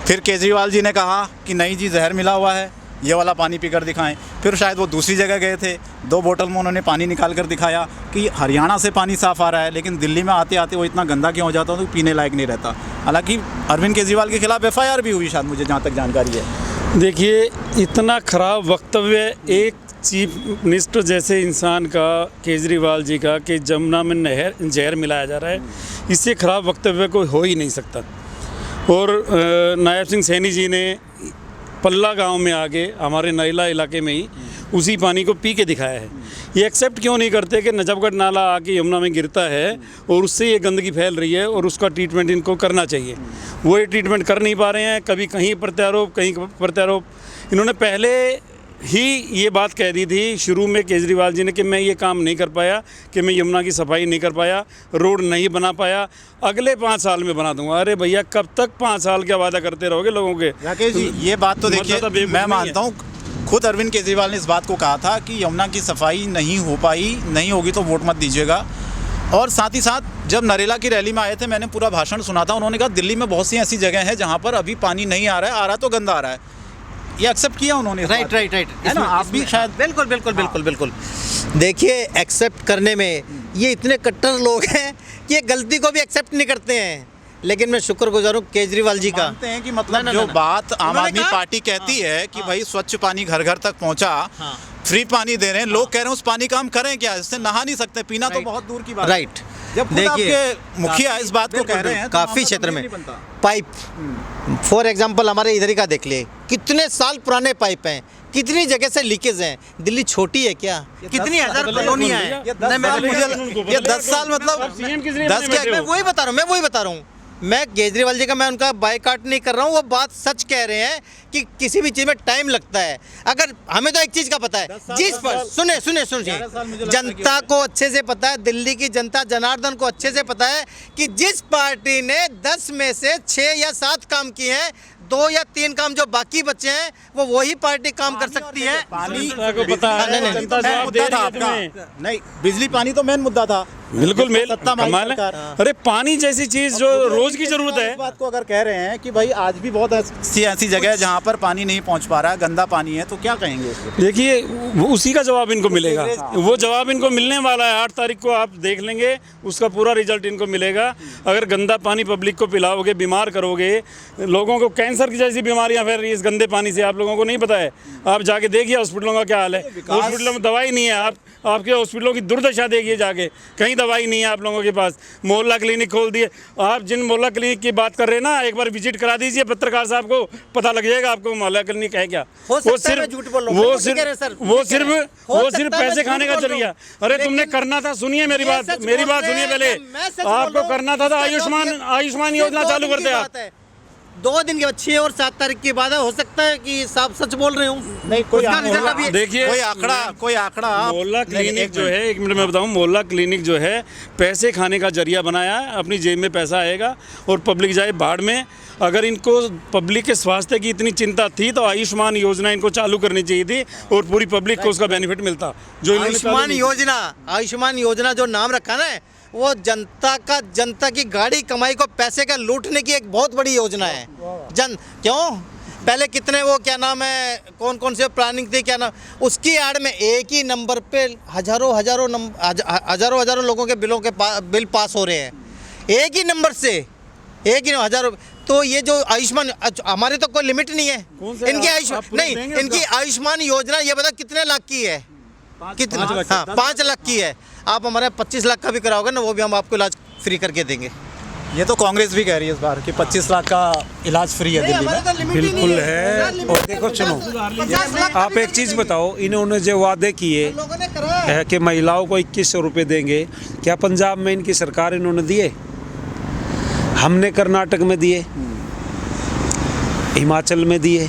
फिर केजरीवाल जी ने कहा कि नहीं जी, जहर मिला हुआ है, ये वाला पानी पीकर दिखाएं। फिर शायद वो दूसरी जगह गए थे, 2 बोतल में उन्होंने पानी निकाल कर दिखाया कि हरियाणा से पानी साफ़ आ रहा है, लेकिन दिल्ली में आते आते वो इतना गंदा क्यों हो जाता है तो पीने लायक नहीं रहता। हालांकि अरविंद केजरीवाल के खिलाफ FIR भी हुई शायद, मुझे जहाँ तक जानकारी है। देखिए, इतना खराब वक्तव्य एक चीफ मिनिस्टर जैसे इंसान का, केजरीवाल जी का, कि जमुना में जहर मिलाया जा रहा है, इससे खराब वक्तव्य कोई हो ही नहीं सकता। और नायब सिंह सैनी जी ने पल्ला गांव में आके, हमारे नरेला इलाके में ही, उसी पानी को पी के दिखाया है। ये एक्सेप्ट क्यों नहीं करते कि नजफगढ़ नाला आके यमुना में गिरता है और उससे ये गंदगी फैल रही है और उसका ट्रीटमेंट इनको करना चाहिए। वो ये ट्रीटमेंट कर नहीं पा रहे हैं, कभी कहीं प्रत्यारोप कहीं प्रत्यारोप। इन्होंने पहले ही ये बात कह दी थी शुरू में केजरीवाल जी ने कि मैं ये काम नहीं कर पाया, कि मैं यमुना की सफाई नहीं कर पाया, रोड नहीं बना पाया, अगले 5 साल में बना दूंगा। अरे भैया कब तक 5 साल का वादा करते रहोगे लोगों के? राकेश जी ये बात तो देखिए मैं मानता हूँ, खुद अरविंद केजरीवाल ने इस बात को कहा था कि यमुना की सफाई नहीं हो पाई, नहीं होगी तो वोट मत दीजिएगा। और साथ ही साथ जब नरेला की रैली में आए थे, मैंने पूरा भाषण सुना था, उन्होंने कहा दिल्ली में बहुत सी ऐसी जगह हैं जहाँ पर अभी पानी नहीं आ रहा है तो गंदा आ रहा है। ये एक्सेप्ट किया उन्होंने। राइट है ना, आप भी शायद। बिल्कुल। देखिए, एक्सेप्ट करने में ये इतने कट्टर लोग हैं कि ये गलती को भी एक्सेप्ट नहीं करते हैं। लेकिन मैं शुक्रगुजार हूँ केजरीवाल जी का। मानते हैं कि मतलब जो बात आम आदमी पार्टी कहती है कि भाई स्वच्छ पानी घर घर तक पहुंचा, फ्री पानी दे रहे हैं, लोग कह रहे हैं उस पानी का हम करें क्या, इससे नहा नहीं सकते, पीना तो बहुत दूर की बात है। राइट। जब आपके मुखिया इस बात को कह रहे हैं, काफ़ी क्षेत्र में पाइप, फॉर एग्जांपल हमारे इधर ही का देख लिए, कितने साल पुराने पाइप हैं, कितनी जगह से लीकेज हैं। दिल्ली छोटी है क्या? कितनी हजार कॉलोनियां हैं। ये 10 साल मतलब 10 क्या? मैं वही बता रहा हूँ। मैं केजरीवाल जी का मैं उनका बायकॉट नहीं कर रहा हूँ, वो बात सच कह रहे हैं कि किसी भी चीज़ में टाइम लगता है। अगर हमें तो एक चीज़ का पता है, जिस पर सुने जनता को अच्छे से पता है, दिल्ली की जनता जनार्दन को अच्छे से पता है कि जिस पार्टी ने 10 में से 6 या 7 काम किए हैं, 2 या 3 काम जो बाकी बचे हैं वो वही पार्टी काम कर सकती है। पानी को पता है, जनता जवाब दे रही है तुम्हें। नहीं, बिजली पानी तो मेन मुद्दा था। बिल्कुल मेल कमाल है। अरे पानी जैसी चीज जो रोज की जरूरत है। इस बात को अगर कह रहे हैं कि भाई आज भी बहुत ऐसी जगह है जहाँ पर पानी नहीं पहुँच पा रहा है, गंदा पानी है, तो क्या कहेंगे? देखिए उसी का जवाब इनको मिलेगा, वो जवाब इनको मिलने वाला है। 8 तारीख को आप देख लेंगे, उसका पूरा रिजल्ट इनको मिलेगा। अगर गंदा पानी पब्लिक को पिलाओगे, बीमार करोगे, लोगों को कैंसर की जैसी बीमारियां फैल रही है इस गंदे पानी से, आप लोगों को नहीं पता है। आप जाके देखिए हॉस्पिटलों का क्या हाल है। हॉस्पिटलों में दवाई नहीं है, आपके हॉस्पिटलों की दुर्दशा देखिए जाके, कहीं दवाई नहीं है आप लोगों के पास। मोहल्ला क्लिनिक खोल दिए। आप जिन मोहल्ला क्लिनिक की बात कर रहे हैं ना, एक बार विजिट करा दीजिए पत्रकार साहब को, पता लग जाएगा आपको मोहल्ला क्लिनिक है क्या। वो सिर्फ पैसे खाने का जरिया। अरे तुमने करना था, सुनिए मेरी बात सुनिए पहले। आपको करना था आयुष्मान योजना चालू करते आप। 2 दिन के बाद 6 और 7 तारीख के बाद हो सकता है कि साफ सच बोल रहे हूँ। नहीं, देखिए कोई आंकड़ा मोहल्ला क्लिनिक जो है, 1 मिनट में बताऊं, मोहल्ला क्लिनिक जो है पैसे खाने का जरिया बनाया है। अपनी जेब में पैसा आएगा और पब्लिक जाए बाढ़ में। अगर इनको पब्लिक के स्वास्थ्य की इतनी चिंता थी तो आयुष्मान योजना इनको चालू करनी चाहिए थी और पूरी पब्लिक को उसका बेनिफिट मिलता। जो आयुष्मान योजना जो नाम रखा ना, वो जनता की गाड़ी कमाई को पैसे का लूटने की एक बहुत बड़ी योजना है। क्यों पहले कितने वो क्या नाम है, कौन से प्लानिंग थी, क्या नाम, उसकी आड़ में एक ही नंबर पे हजारों लोगों के बिल पास हो रहे हैं, एक ही नंबर से, एक ही हजारों। तो ये जो आयुष्मान, हमारे तो कोई लिमिट नहीं है इनकी आयुष्मान योजना। ये बता कितने लाख की है? कितने? हाँ, 5 लाख की है। आप हमारे 25 लाख का भी कराओगे ना, वो भी हम आपको इलाज फ्री करके देंगे। ये तो कांग्रेस भी कह रही है इस बार कि 25 लाख का इलाज फ्री है दिल्ली में। बिल्कुल है। और देखो सुनो, आप एक चीज़ बताओ, इन्होंने जो वादे किए है कि महिलाओं को 2100 रुपये देंगे, क्या पंजाब में इनकी सरकार इन्होंने दिए? हमने कर्नाटक में दिए, हिमाचल में दिए।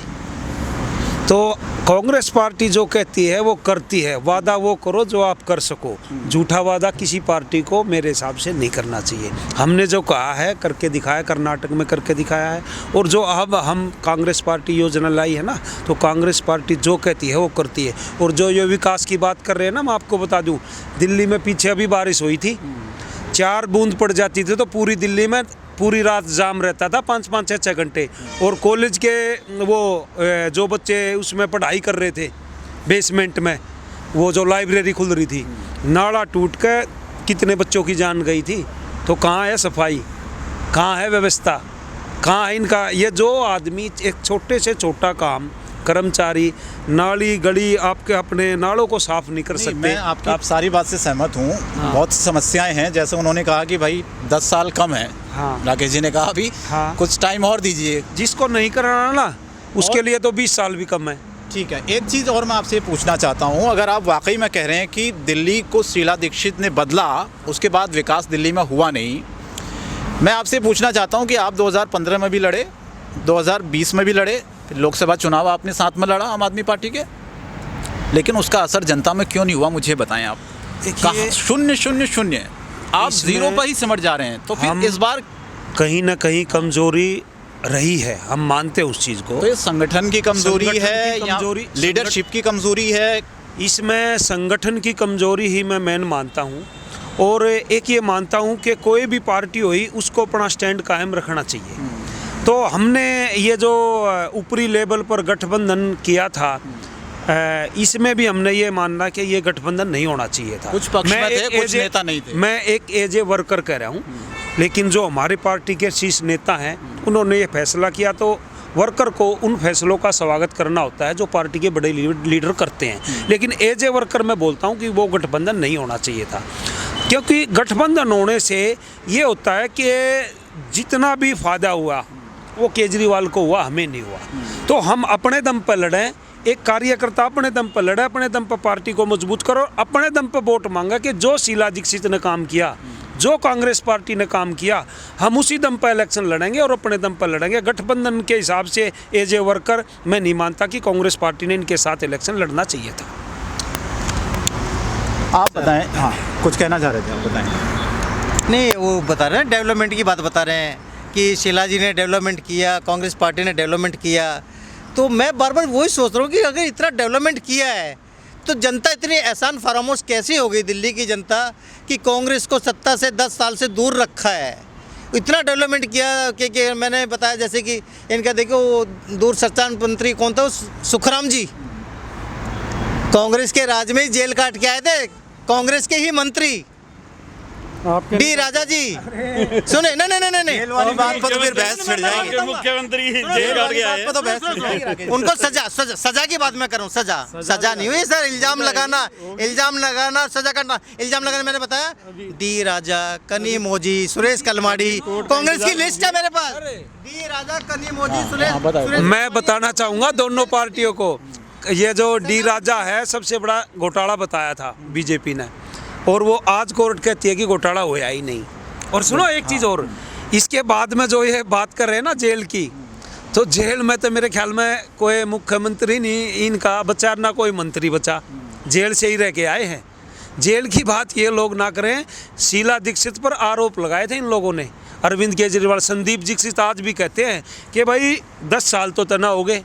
तो कांग्रेस पार्टी जो कहती है वो करती है। वादा वो करो जो आप कर सको। झूठा वादा किसी पार्टी को मेरे हिसाब से नहीं करना चाहिए। हमने जो कहा है करके दिखाया, कर्नाटक में करके दिखाया है। और जो अब हम कांग्रेस पार्टी योजना लाई है ना, तो कांग्रेस पार्टी जो कहती है वो करती है। और जो ये विकास की बात कर रहे हैं ना, मैं आपको बता दूं, दिल्ली में पीछे अभी बारिश हुई थी, 4 बूंद पड़ जाती थी तो पूरी दिल्ली में पूरी रात जाम रहता था, 5-5, 6-6 घंटे। और कॉलेज के वो जो बच्चे उसमें पढ़ाई कर रहे थे बेसमेंट में, वो जो लाइब्रेरी खुल रही थी, नाला टूट कर कितने बच्चों की जान गई थी। तो कहाँ है सफाई, कहाँ है व्यवस्था, कहाँ है इनका? ये जो आदमी एक छोटे से छोटा काम, कर्मचारी नाली गली आपके अपने नालों को साफ नहीं कर सकते। मैं आप सारी बात से सहमत हूँ। बहुत सी समस्याएं हैं, जैसे उन्होंने कहा कि भाई 10 साल कम है। हाँ। राकेश जी ने कहा अभी कुछ टाइम और दीजिए। जिसको नहीं कराना ना, उसके लिए तो 20 साल भी कम है। ठीक है, एक चीज़ और मैं आपसे पूछना चाहता हूँ, अगर आप वाकई में कह रहे हैं कि दिल्ली को शीला दीक्षित ने बदला, उसके बाद विकास दिल्ली में हुआ नहीं, मैं आपसे पूछना चाहता हूँ कि आप 2015 में भी लड़े, 2020 में भी लड़े, फिर लोकसभा चुनाव आपने साथ में लड़ा आम आदमी पार्टी के, लेकिन उसका असर जनता में क्यों नहीं हुआ, मुझे बताएं आप। देखिए, शून्य शून्य शून्य, आप इसमें जीरो पर ही सिमट जा रहे हैं, तो फिर हम इस बार कहीं ना कहीं कमजोरी रही है, हम मानते हैं उस चीज़ को। तो ये संगठन की कमजोरी संगठन है की या कमजोरी, लीडरशिप की कमजोरी है? इसमें संगठन की कमजोरी ही मैं मेन मानता हूँ, और एक ये मानता हूँ कि कोई भी पार्टी हुई उसको अपना स्टैंड कायम रखना चाहिए। तो हमने ये जो ऊपरी लेवल पर गठबंधन किया था, इसमें भी हमने ये मानना कि ये गठबंधन नहीं होना चाहिए था। कुछ पक्ष में थे, कुछ नेता नहीं थे। मैं एक एज ए वर्कर कह रहा हूँ, लेकिन जो हमारी पार्टी के शीर्ष नेता हैं उन्होंने ये फैसला किया, तो वर्कर को उन फैसलों का स्वागत करना होता है जो पार्टी के बड़े लीडर करते हैं। लेकिन एज ए वर्कर मैं बोलता हूँ कि वो गठबंधन नहीं होना चाहिए था, क्योंकि गठबंधन होने से ये होता है कि जितना भी फायदा हुआ वो केजरीवाल को हुआ, हमें नहीं हुआ। तो हम अपने दम पर लड़ें, एक कार्यकर्ता अपने दम पर लड़े, अपने दम पर पार्टी को मजबूत करो, अपने दम पर वोट मांगा कि जो शीला दीक्षित ने काम किया, जो कांग्रेस पार्टी ने काम किया, हम उसी दम पर इलेक्शन लड़ेंगे और अपने दम पर लड़ेंगे। गठबंधन के हिसाब से एज ए वर्कर मैं नहीं मानता कि कांग्रेस पार्टी ने इनके साथ इलेक्शन लड़ना चाहिए था। आप बताएं। हाँ, कुछ कहना चाह रहे थे, आप बताएं। नहीं, वो बता रहे हैं, डेवलपमेंट की बात बता रहे हैं कि शीला जी ने डेवलपमेंट किया, कांग्रेस पार्टी ने डेवलपमेंट किया। तो मैं बार बार वही सोच रहा हूँ कि अगर इतना डेवलपमेंट किया है तो जनता इतनी एहसान फरामोश कैसी हो गई दिल्ली की जनता कि कांग्रेस को सत्ता से 10 साल से दूर रखा है। इतना डेवलपमेंट किया कि मैंने बताया, जैसे कि इनका देखो वो दूर संचार मंत्री कौन था, सुखराम जी, कांग्रेस के राज में ही जेल काट के आए थे, कांग्रेस के ही मंत्री डी राजा जी। सुने, नहीं वाली बात पर तो फिर बहस छिड़ जाएगी। मुख्यमंत्री जेल काट के आए, तो बहस छिड़ जाएगी। उनको सजा की बात मैं करूं, सजा नहीं हुई सर। इल्जाम लगाना, सजा करना। इल्जाम लगाना मैंने बताया, डी राजा, कनी मोजी, सुरेश कलमाड़ी, कांग्रेस की लिस्ट है मेरे पास। डी राजा, कनी मोजी, सुरेश। मैं बताना चाहूँगा दोनों पार्टियों को, ये जो डी राजा है सबसे बड़ा घोटाला बताया था बीजेपी ने, और वो आज कोर्ट कहती है कि घोटाला होया ही नहीं। और सुनो एक चीज़ और, इसके बाद में जो ये बात कर रहे हैं ना जेल की, तो जेल में तो मेरे ख्याल में कोई मुख्यमंत्री नहीं इनका बचा, ना कोई मंत्री बचा, जेल से ही रह के आए हैं। जेल की बात ये लोग ना करें। शीला दीक्षित पर आरोप लगाए थे इन लोगों ने, अरविंद केजरीवाल, संदीप दीक्षित आज भी कहते हैं कि भाई 10 साल तो तना हो गए,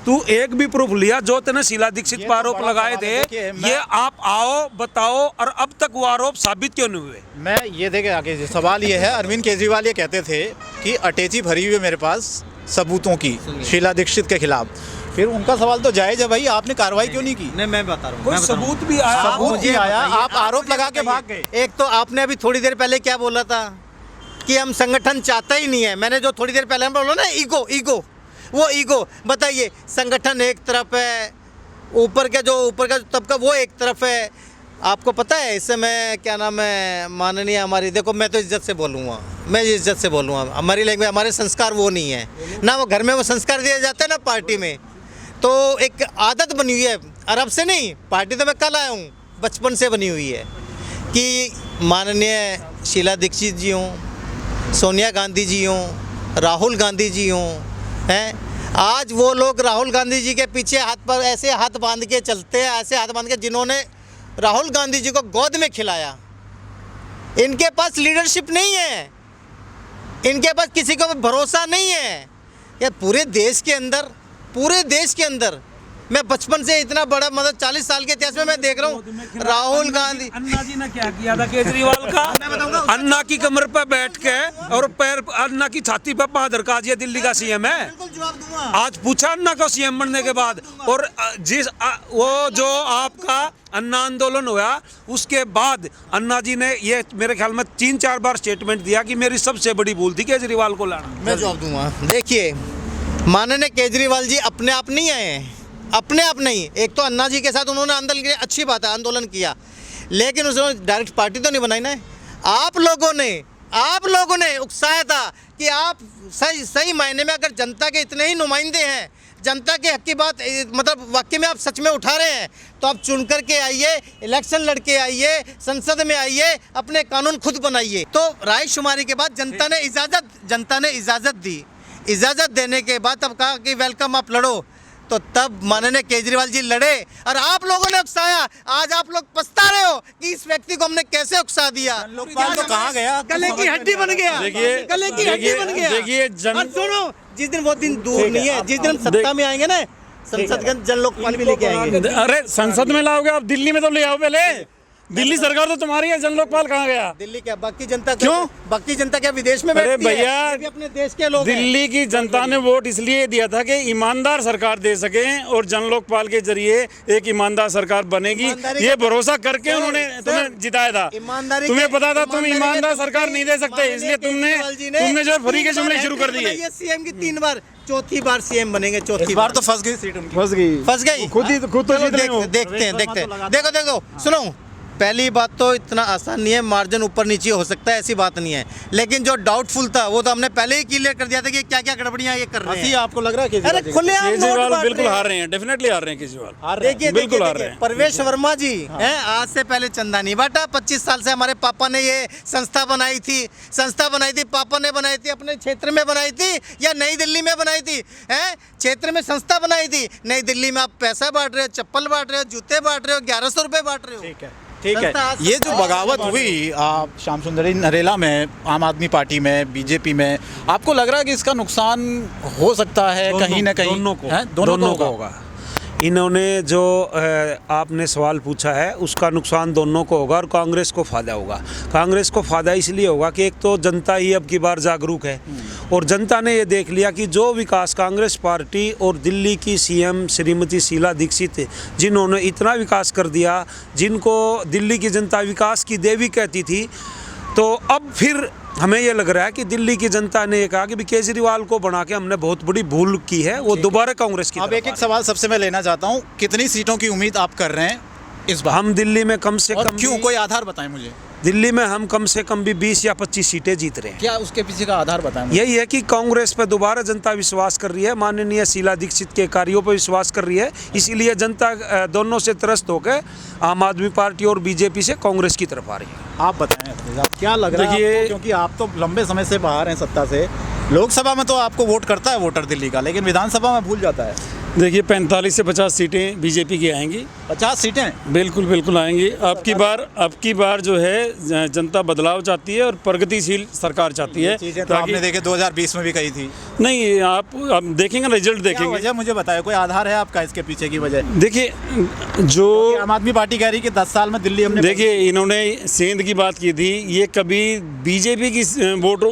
तू एक भी प्रूफ लिया जो तेने शीला दीक्षित पर आरोप लगाए थे, ये आप आओ बताओ, और अब तक वो आरोप साबित क्यों नहीं हुए? मैं ये देखे आगे सवाल ये है, अरविंद केजरीवाल ये कहते थे कि अटैची भरी हुई है मेरे पास सबूतों की शीला दीक्षित के खिलाफ, फिर उनका सवाल तो जायज है भाई, आपने कार्रवाई क्यों नहीं की? नहीं, मैं बता रहा हूँ, कोई सबूत भी आया? सबूत ही आया, आप आरोप लगा के भाग गए। एक तो आपने अभी थोड़ी देर पहले क्या बोला था कि हम संगठन चाहता ही नहीं है। मैंने जो थोड़ी देर पहले हम बोला ना, ईगो, वो ईगो। बताइए, संगठन एक तरफ है, ऊपर का तबका वो एक तरफ है। आपको पता है इससे मैं क्या नाम है, माननीय हमारी, देखो मैं तो इज्जत से बोलूँगा, हमारी लैंग्वेज, हमारे संस्कार वो नहीं है ना, वो घर में वो संस्कार दिए जाते हैं ना पार्टी में। तो एक आदत बनी हुई है, अरब से नहीं, पार्टी तो मैं कल आया हूँ, बचपन से बनी हुई है कि माननीय शीला दीक्षित जी हों, सोनिया गांधी जी हों, राहुल गांधी जी हों, हैं, आज वो लोग राहुल गांधी जी के पीछे हाथ पर ऐसे हाथ बांध के चलते हैं, ऐसे हाथ बांध के, जिन्होंने राहुल गांधी जी को गोद में खिलाया। इनके पास लीडरशिप नहीं है, इनके पास किसी को भरोसा नहीं है। ये पूरे देश के अंदर मैं बचपन से इतना बड़ा, मतलब 40 साल के इतिहास में मैं देख रहा हूँ राहुल गांधी। अन्ना जी ने क्या किया था केजरीवाल का? अन्ना की कमर पर बैठ के और पैर अन्ना की छाती पर बहादुर का, ये दिल्ली का सीएम है। आज पूछा अन्ना को सीएम बनने के बाद, और वो जो आपका अन्ना आंदोलन हुआ उसके बाद अन्ना जी ने ये मेरे ख्याल में 3-4 बार स्टेटमेंट दिया कि मेरी सबसे बड़ी भूल थी केजरीवाल को लाना। मैं जवाब दूंगा। देखिए, माननीय केजरीवाल जी अपने आप नहीं आए हैं, अपने आप नहीं। एक तो अन्ना जी के साथ उन्होंने आंदोलन किया, अच्छी बात है, आंदोलन किया, लेकिन उसने डायरेक्ट पार्टी तो नहीं बनाई ना। आप लोगों ने उकसाया था कि आप सही मायने में अगर जनता के इतने ही नुमाइंदे हैं जनता के हक की बात मतलब वाकई में आप सच में उठा रहे हैं तो आप चुन करके आइए, इलेक्शन लड़के आइए, संसद में आइए, अपने कानून खुद बनाइए। तो रायशुमारी के बाद जनता ने इजाज़त दी। इजाज़त देने के बाद तब कहा कि वेलकम, आप लड़ो। तो तब माननीय केजरीवाल जी लड़े और आप लोगों ने उकसाया। आज आप लोग पछता रहे हो कि इस व्यक्ति को हमने कैसे उकसा दिया। लोकपाल तो कहाँ गया? गले की हड्डी बन गया। देखिए- गले की हड्डी बन गया। देखिए और सुनो, जिस दिन वो दिन दूर नहीं है, जिस दिन हम सत्ता में आएंगे ना, संसद के जन लोकपाल भी लेके आएंगे। अरे संसद में लाओगे आप, दिल्ली में तो ले आओ पहले। दिल्ली सरकार तो तुम्हारी है, जन लोकपाल कहाँ गया? दिल्ली क्या बाकी जनता क्यों? बाकी जनता क्या विदेश में अरे बैठती है? भैया, ये भी अपने देश के लोग हैं। दिल्ली की जनता ने वोट इसलिए दिया था कि ईमानदार सरकार दे सके और जन लोकपाल के जरिए एक ईमानदार सरकार बनेगी, ईमानदारी ये का- भरोसा करके सर, उन्होंने सर, तुम्हें जिताया था। ईमानदारी तुम्हें के- पता था तुम ईमानदारी ईमानदार के- सरकार नहीं दे सकते, इसलिए केजरीवाल जी ने तुमने जो है फ्री के 3 बार जुमले शुरू कर दिए। हैट्रिक बनाई है सीएम की 3 बार, चौथी बार सीएम बनेंगे। चौथी इस बार तो फंस गई सीट उनकी। फंस गई। खुद तो चलो जीत रहे हो। देखते हैं। देखो सुनो, पहली बात तो इतना आसान नहीं है, मार्जिन ऊपर नीचे हो सकता है, ऐसी बात नहीं है। लेकिन जो डाउटफुल था वो तो हमने पहले ही क्लियर कर दिया था कि क्या क्या गड़बड़ियां ये कर रहे हैं। आपको लग रहा है अरे खुलेआम नोट केजरीवाल बांट बिल्कुल रहे हैं। हार रहे हैं, डेफिनेटली हार रहे हैं केजरीवाल। देखिए बिल्कुल हार रहे हैं। परवेश वर्मा जी हैं, आज से पहले चंदा नहीं बांटा। 25 साल से हमारे पापा ने ये संस्था बनाई थी, पापा ने बनाई थी, अपने क्षेत्र में बनाई थी या नई दिल्ली में बनाई थी? हैं, क्षेत्र में संस्था बनाई थी, नई दिल्ली में आप पैसा बांट रहे हो, चप्पल बांट रहे हो, जूते बांट रहे हो, 1100 रुपए बांट रहे हो। ठीक है। संस्था आज ये जो बगावत हुई श्याम सुंदरी नरेला में, आम आदमी पार्टी में, बीजेपी में, आपको लग रहा है कि इसका नुकसान हो सकता है कहीं ना कहीं? दोनों को, हैं? दोनों को होगा। इन्होंने जो आपने सवाल पूछा है उसका नुकसान दोनों को होगा और कांग्रेस को फ़ायदा होगा। कांग्रेस को फ़ायदा इसलिए होगा कि एक तो जनता ही अब की बार जागरूक है और जनता ने ये देख लिया कि जो विकास कांग्रेस पार्टी और दिल्ली की सीएम श्रीमती शीला दीक्षित जिन्होंने इतना विकास कर दिया, जिनको दिल्ली की जनता विकास की देवी कहती थी, तो अब फिर हमें ये लग रहा है कि दिल्ली की जनता ने ये कहा कि भी केजरीवाल को बना के हमने बहुत बड़ी भूल की है, वो दोबारा कांग्रेस की अब तरफ एक आ एक सवाल सबसे मैं लेना चाहता हूँ, कितनी सीटों की उम्मीद आप कर रहे हैं इस बार? हम दिल्ली में कम से और कम क्यों, कोई आधार बताएं मुझे। दिल्ली में हम कम से कम भी 20 या 25 सीटें जीत रहे हैं। क्या उसके पीछे का आधार बताएं मुझे। यही है कि कांग्रेस पर दोबारा जनता विश्वास कर रही है, माननीय शीला दीक्षित के कार्यों पर विश्वास कर रही है, इसीलिए जनता दोनों से त्रस्त होकर आम आदमी पार्टी और बीजेपी से कांग्रेस की तरफ आ रही है। आप बताएं अपने साथ, क्या लग रहा है देखिए- आपको? क्योंकि आप तो लंबे समय से बाहर हैं सत्ता से। लोकसभा में तो आपको वोट करता है वोटर दिल्ली का, लेकिन विधानसभा में भूल जाता है। देखिए 45 से 50 सीटें बीजेपी की आएंगी। 50 सीटें? बिल्कुल आएंगी। अब की बार जो है जनता बदलाव चाहती है और प्रगतिशील सरकार चाहती है। चीजें तो आपने देखे 2020 में भी कही थी। नहीं, आप देखेंगे, रिजल्ट क्या देखेंगे। वजह मुझे बताया, कोई आधार है आपका इसके पीछे की वजह? देखिए जो आम आदमी पार्टी कह रही कि 10 साल में दिल्ली हमने देखिए इन्होंने सेंध की बात की थी, ये कभी बीजेपी की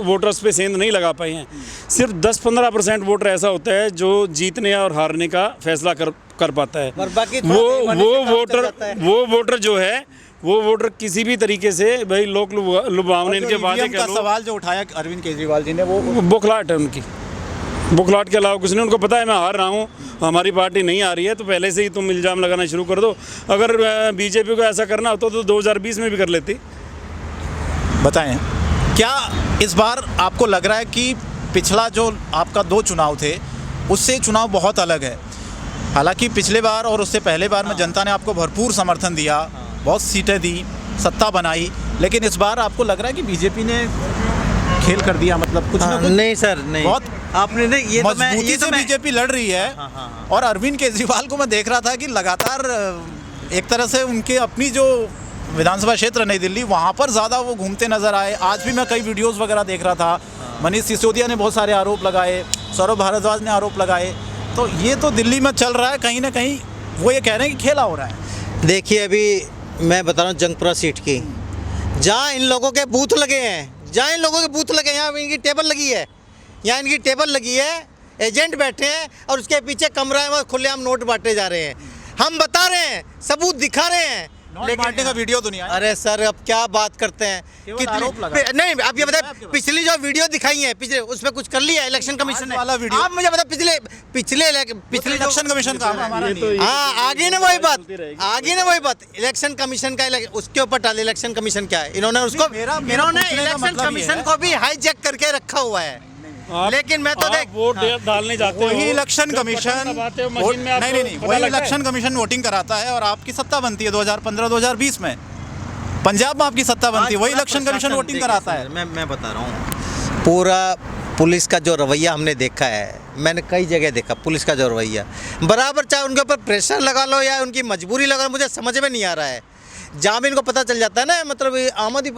वोटर्स पे सेंध नहीं लगा पाए हैं। सिर्फ 10-15% वोटर ऐसा होता है जो जीतने और हारने का फैसला कर पाता है। और बाकी थोड़ा बेईमानी से काम चल जाता है। वो वोटर जो है वो वोटर किसी भी तरीके से भाई लोक लुभावने इनके वादे EVM का सवाल जो उठाया अरविंद केजरीवाल जी ने, वो बुखलाहट है उनकी। बुखलाहट के अलावा कुछ नहीं। उनको पता है मैं हार रहा हूँ, हमारी पार्टी नहीं आ रही है, तो पहले से ही तुम इल्ज़ाम लगाना शुरू कर दो। अगर बीजेपी को ऐसा करना होता तो 2020 में भी कर लेती। बताएं, क्या इस बार आपको लग रहा है कि पिछला जो आपका 2 चुनाव थे उससे चुनाव बहुत अलग है? हालांकि पिछले बार और उससे पहले बार में जनता ने आपको भरपूर समर्थन दिया, बहुत सीटें दी, सत्ता बनाई, लेकिन इस बार आपको लग रहा है कि बीजेपी ने खेल कर दिया, मतलब कुछ ना कुछ? नहीं सर, नहीं। बहुत आपने नहीं, ये तो मैं मजबूती से बीजेपी लड़ रही है। और अरविंद केजरीवाल को मैं देख रहा था कि लगातार एक तरह से उनके अपनी जो विधानसभा क्षेत्र नई दिल्ली, वहाँ पर ज़्यादा वो घूमते नजर आए। आज भी मैं कई वीडियोस वगैरह देख रहा था, मनीष सिसोदिया ने बहुत सारे आरोप लगाए, सौरभ भारद्वाज ने आरोप लगाए। तो ये तो दिल्ली में चल रहा है, कहीं ना कहीं वो ये कह रहे हैं कि खेला हो रहा है। देखिए, अभी मैं बता रहा हूँ जंगपुरा सीट की, जहाँ इन लोगों के बूथ लगे हैं, यहाँ इनकी टेबल लगी है, यहाँ इनकी टेबल लगी है, एजेंट बैठे हैं और उसके पीछे कमरा में खुलेआम नोट बांटे जा रहे हैं। हम बता रहे हैं, सबूत दिखा रहे हैं, नोट बांटने का वीडियो तो नहीं आया। अरे सर, अब क्या बात करते हैं? आरोप लगा। नहीं, आप ये बताए, पिछली जो वीडियो दिखाई है पिछले, उसमें कुछ कर लिया इलेक्शन कमीशन ने? वाला वीडियो। आप मुझे बताए पिछले इलेक्शन कमीशन का हमारा नहीं। हाँ, आगे ना वही बात इलेक्शन कमीशन का उसके ऊपर डाले। इलेक्शन कमीशन क्या है? इन्होंने उसको, मेरा इन्होंने पूछने का इलेक्शन मतलब ये कमीशन है। को भी हाईजैक करके रखा हुआ है। लेकिन मैं तो देख वोट डालने जाते हो, वही इलेक्शन जब कमीशन बटन दबाते हो वोट- मशीन में, आपको नहीं पता वही लगता है? इलेक्शन कमीशन वोटिंग कराता है और आपकी सत्ता बनती है 2015-2020 में पंजाब में आपकी सत्ता बनती है, वही इलेक्शन कमीशन वोटिंग कराता है। मैं बता रहा हूँ पूरा पुलिस का जो रवैया हमने देखा है, मैंने कई जगह देखा पुलिस का जो रवैया बराबर, चाहे उनके ऊपर प्रेशर लगा लो या उनकी मजबूरी लगा लो, मुझे समझ में नहीं आ रहा है। जहाँ भी इनको पता चल जाता है ना, मतलब ये आमदी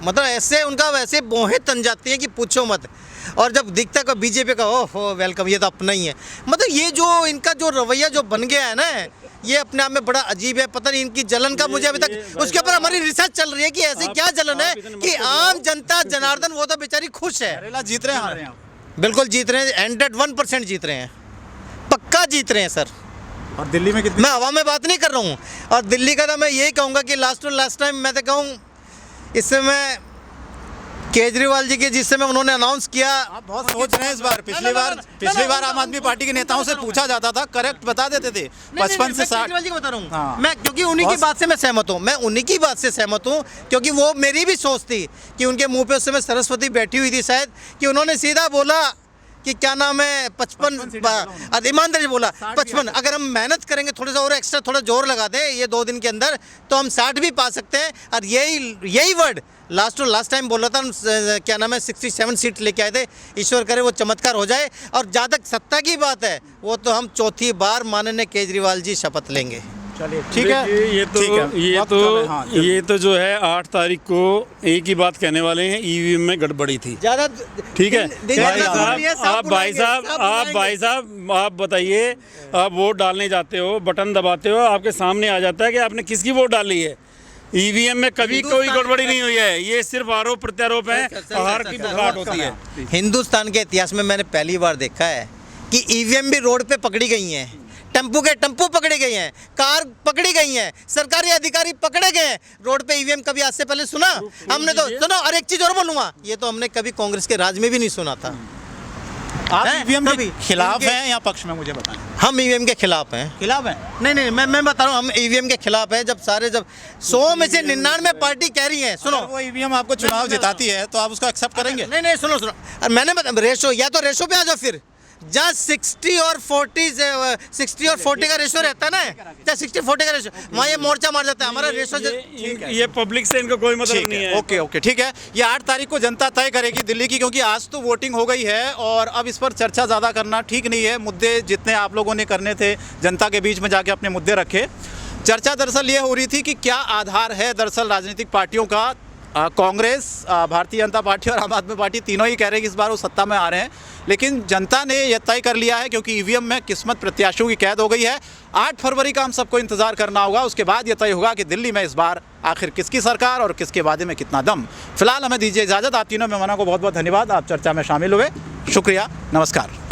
मतलब ऐसे उनका वैसे बोहें तन जाती हैं कि पूछो मत। और जब दिखता है बीजेपी का, ओहो वेलकम, ये तो अपना ही है। मतलब ये जो इनका जो रवैया जो बन गया है ना, ये अपने आप में बड़ा अजीब है। पता नहीं इनकी जलन का मुझे अभी तक उसके ऊपर हमारी रिसर्च चल रही है कि ऐसी क्या जलन है कि आम जनता जनार्दन वो तो बेचारी खुश है। नरेला जीत रहे हैं, हार रहे हैं बिल्कुल जीत रहे हैं, 101% जीत रहे हैं, पक्का जीत रहे हैं सर। और दिल्ली में कितनी? मैं हवा में बात नहीं कर रहा हूँ। और दिल्ली का तो मैं यही कहूँगा कि लास्ट टाइम मैं तो कहूँ, इस समय केजरीवाल जी के जिस समय उन्होंने अनाउंस किया, आप बहुत सोच रहे हैं इस बार। पिछली बार आम आदमी पार्टी के नेताओं से पूछा जाता था, करेक्ट बता देते थे 55 से 60। केजरीवाल जी को बता रहा हूँ हाँ। मैं, क्योंकि उन्हीं की बात से मैं सहमत हूँ, मैं उन्हीं की बात से सहमत हूँ, क्योंकि वो मेरी भी सोच थी कि उनके मुंह पे उस समय सरस्वती बैठी हुई थी शायद, कि उन्होंने सीधा बोला कि क्या नाम है 55, ईमानदारी बोला 55। अगर हम मेहनत करेंगे, थोड़ा सा और एक्स्ट्रा थोड़ा जोर लगा दें ये 2 दिन के अंदर, तो हम 60 भी पा सकते हैं। और यही वर्ड लास्ट टाइम बोला था, हम क्या नाम है 67 सीट लेके आए थे। ईश्वर करे वो चमत्कार हो जाए। और जहाँ तक सत्ता की बात है, वो तो हम चौथी बार माननीय केजरीवाल जी शपथ लेंगे। चलिए ठीक है, देखिए, ठीक है। वक्त कम है, हाँ, ये तो जो है 8 तारीख को एक ही बात कहने वाले हैं, ईवीएम में गड़बड़ी थी। ज़्यादा ठीक है भाई साहब, आप भाई साहब आप बताइए, आप वोट डालने जाते हो, बटन दबाते हो, आपके सामने आ जाता है कि आपने किसकी वोट डाली है। ईवीएम में कभी कोई गड़बड़ी नहीं हुई है, ये सिर्फ आरोप प्रत्यारोप है, हार की बुखार होती है। हिंदुस्तान के इतिहास में मैंने पहली बार देखा है कि ईवीएम भी रोड पे पकड़ी गई हैं, टेम्पो पकड़े गए हैं, कार पकड़ी गई हैं, सरकारी अधिकारी पकड़े गए हैं रोड पे। ईवीएम कभी आज से पहले सुना हमने? तो सुनो, और एक चीज और बोलूंगा, ये तो हमने कभी कांग्रेस के राज में भी नहीं सुना था। आप हैं? ईवीएम के कभी? खिलाफ इनके- हैं या पक्ष में, मुझे बताएं। हम ईवीएम के खिलाफ हैं। खिलाफ हैं? नहीं, मैं बता रहा हूँ, हम ईवीएम के खिलाफ है। जब 100 में से 99 पार्टी कह रही है, सुनो, अगर वो ईवीएम आपको चुनाव जिताती है तो आप उसको एक्सेप्ट करेंगे? नहीं सुनो, और मैंने रेशो, या तो रेशो पे आ जाओ, फिर जहाँ 60 और 40 का रेशो रहता है ना, जहाँ 60-40 का रेशो, वहाँ ये मोर्चा मार जाता है। हमारा रेशो ये पब्लिक से इनको कोई मतलब नहीं है। ओके ठीक है। ये 8 तारीख को जनता तय करेगी दिल्ली की, क्योंकि आज तो वोटिंग हो गई है और अब इस पर चर्चा ज़्यादा करना ठीक नहीं है। मुद्दे जितने आप लोगों ने करने थे, जनता के बीच में जाके अपने मुद्दे रखे। चर्चा दरअसल ये हो रही थी कि क्या आधार है दरअसल राजनीतिक पार्टियों का। कांग्रेस, भारतीय जनता पार्टी और आम आदमी पार्टी तीनों ही कह रहे हैं कि इस बार वो सत्ता में आ रहे हैं, लेकिन जनता ने यह तय कर लिया है, क्योंकि ईवीएम में किस्मत प्रत्याशियों की कैद हो गई है। 8 फरवरी का हम सबको इंतजार करना होगा, उसके बाद यह तय होगा कि दिल्ली में इस बार आखिर किसकी सरकार और किसके वादे में कितना दम। फिलहाल हमें दीजिए इजाज़त। आप तीनों मेहमानों को बहुत बहुत धन्यवाद, आप चर्चा में शामिल हुए, शुक्रिया, नमस्कार।